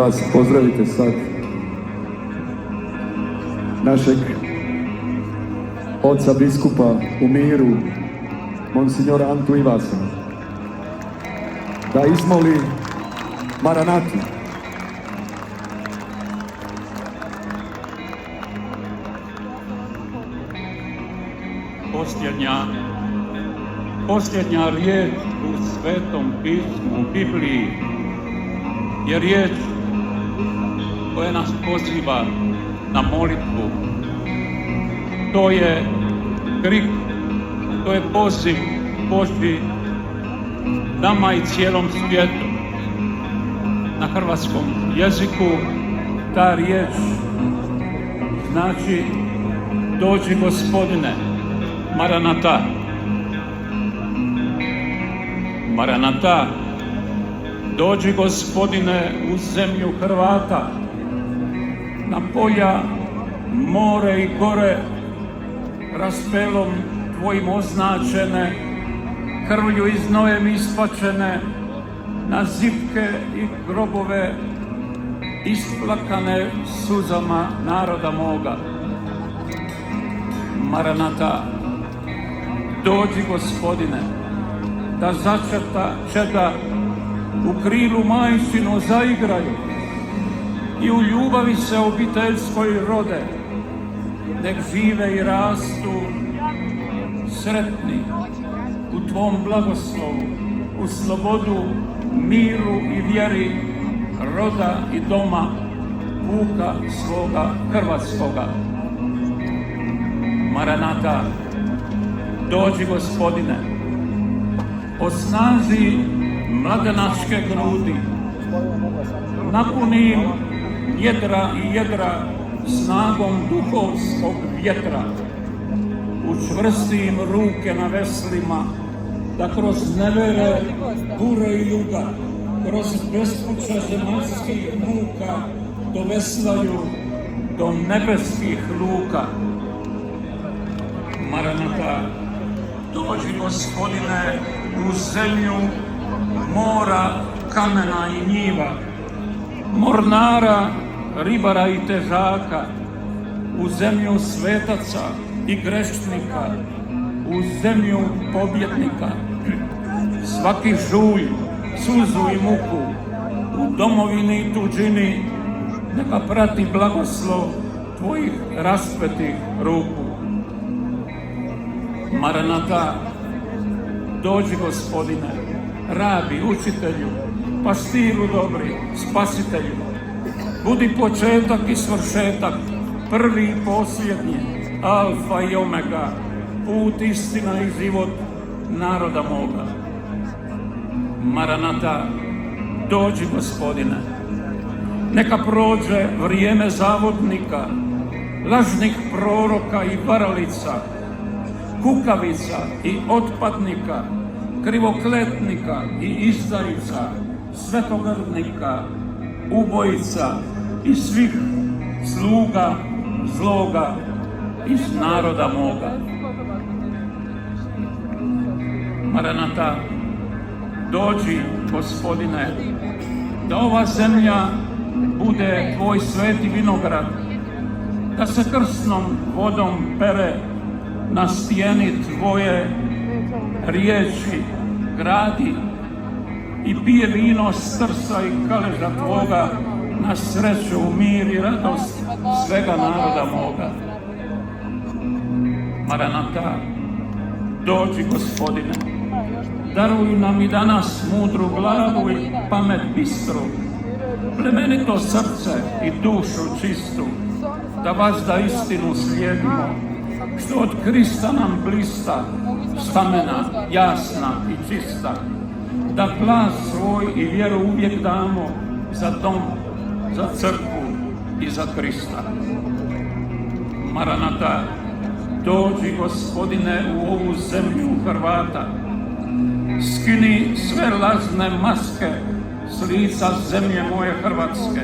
vas pozdravite sad našeg oca biskupa u miru, monsignora Antu Ivasa, da izmoli Maranatu. Posljednja riječ u Svetom pismu, u Bibliji, je riječ koja nas poziva na molitvu. To je krik, to je poziv Božji nama i cijelom svijetu. Na hrvatskom jeziku ta riječ znači dođi Gospodine, Maranata. Maranata, dođi Gospodine u zemlju Hrvata, na polja, more i gore, raspelom Tvojim označene, krvlju i znojem ispačene, na zipke i grobove isplakane suzama naroda moga. Maranata, dođi Gospodine, da začeta čeda u krilu majčinu zaigraju i u ljubavi se obiteljskoj rode, nek žive i rastu sretni u Tvom blagoslovu, u slobodu, miru i vjeri roda i doma puka svoga hrvatskoga. Maranata, dođi Gospodine, osnaži mladenačke grudi, napuni jedra i jedra snagom duhovskog vjetra, učvrsti im ruke na veslima, da kroz nevere, bure i juga, kroz bespuća zemaljskih muka doveslaju do nebeskih luka. Maranata, dođi Gospodine u zemlju mora, kamena i njiva, mornara, ribara i težaka, u zemlju svetaca i grešnika, u zemlju pobjednika. Svaki žulj, suzu i muku, u domovini i tuđini, neka prati blagoslov Tvojih raspetih ruku. Maranata, dođi Gospodine, rabi, učitelju, pastiru dobri, spasitelju. Budi početak i svršetak, prvi i posljednji, alfa i omega, put, istina i život naroda moga. Maranata, dođi Gospodine, neka prođe vrijeme zavodnika, lažnih proroka i varalica, kukavica i otpadnika, krivokletnika i izdajica, svetogrdnika, ubojica i svih sluga zloga iz naroda moga. Maranata, dođi Gospodine, da ova zemlja bude Tvoj sveti vinograd, da se krsnom vodom pere na stijeni Tvoje riječi, gradi i pije vino s trsa i kaleža Tvoga na sreću, mir i radost svega naroda moga. Maranata, dođi Gospodine, daruj nam i danas mudru glavu i pamet bistru, plemenito srce i dušu čistu, da vazda istinu slijedimo, što od Krista nam blista, stamena, jasna i čista, da glas svoj i vjeru uvijek damo za dom, za crkvu i za Krista. Maranata, dođi Gospodine u ovu zemlju Hrvata, skini sve lažne maske s lica zemlje moje Hrvatske,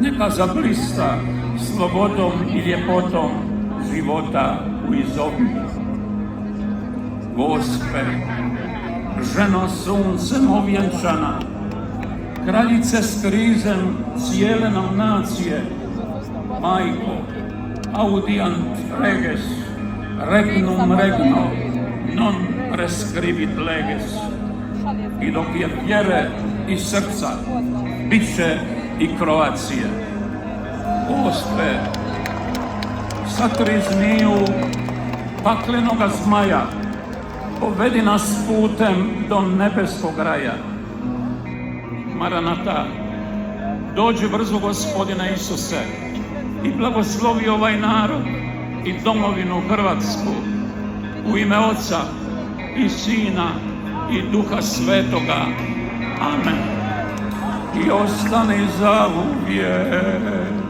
neka zablista slobodom i ljepotom života u izobilju. Gospe, ženo suncem ovjenčana, kraljice s krizem cijele nam nacije, majko, audiant reges, regnum regno, non prescribit leges. I dok je vjere i srca, bit će i Kroacije. Gospe, satri zmiju paklenoga zmaja, povedi nas putem do nebeskog raja. Maranata, dođi brzo Gospodine Isuse i blagoslovi ovaj narod i domovinu Hrvatsku u ime Oca i Sina i Duha Svetoga. Amen. I ostani zauvijek.